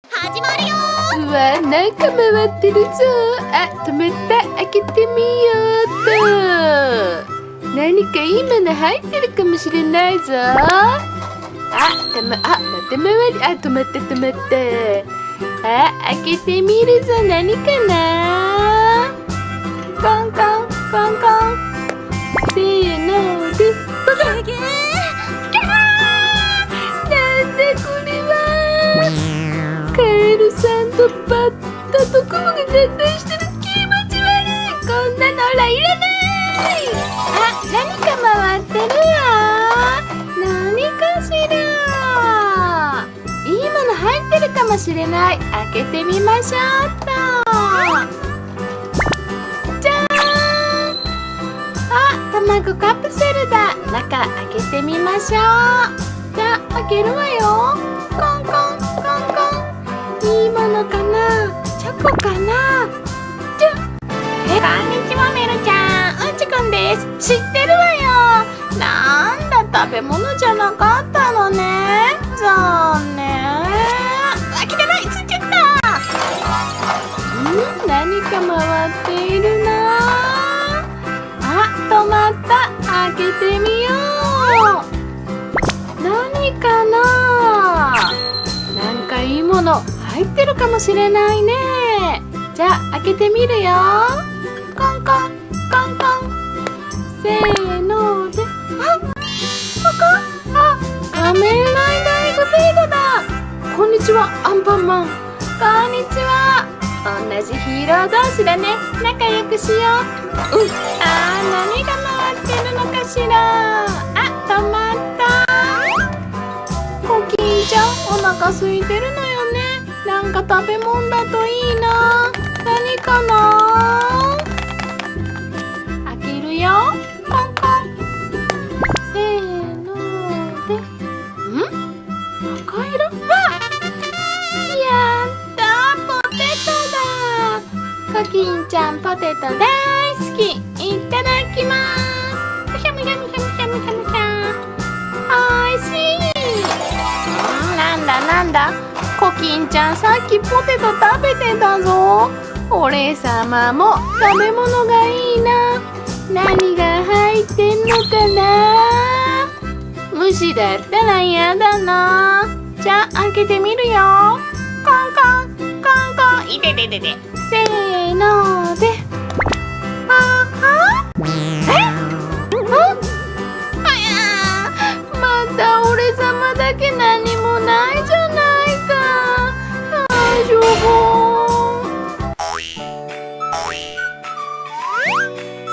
始まるようわ、なんか回ってるぞ。あ、止まった。開けてみようと。何かいいもの入ってるかもしれないぞ。また回り、止まった止まった。開けてみるぞ。何かな。コンコンコンコン。せーので、どうぞ。なんだこれは。カエルさんとバッタとクモが合体してる。気持ち悪い。こんなのらいらない。何か回ってるわ。何かしら。いいもの入ってるかもしれない。開けてみましょうと。じゃーん。卵カプセルだ。中開けてみましょう。じゃあ開けるわよ。コンコンコンコン。いいものかな。チョコかな。じゃこんにちは、メルちゃん。うんちくんです。知ってるわよ。なんだ、食べ物じゃなかったのね。残念。来てない。ついちゃった。何か回っているな。止まった。開けてみよう。何かな。なんかいいもの入ってるかもしれないね。じゃあ開けてみるよ。コンコンコンコン。せーので。仮面ライダーエグゼイドだ。こんにちは、アンパンマン。こんにちは。同じヒーロー同士だね。仲良くしよう。何が回ってるのかしら。止まった。コキンちゃん、お腹空いてるのよね。なんか食べ物だといいな。何かな。開けるよ。コンコン。せーので。赤色。やったー、ポテトだ。コキンちゃん、ポテト大好き。いただきまーす。むしゃむしゃむしゃむしゃむしゃむしゃ。おいしい。なんだ。コキンちゃん、さっきポテト食べてたぞ。俺様も食べ物がいいな。何が入ってんのかな。虫だったら嫌だな。じゃあ開けてみるよ。コンコンコンコン。いてててて。せーので。また俺様だけ何もないじゃないか。大丈夫。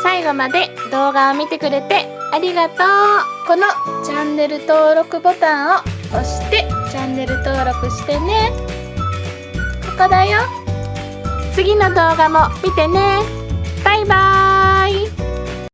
最後まで動画を見てくれてありがとう。このチャンネル登録ボタンを押してチャンネル登録してね。ここだよ。次の動画も見てね。バイバーイ。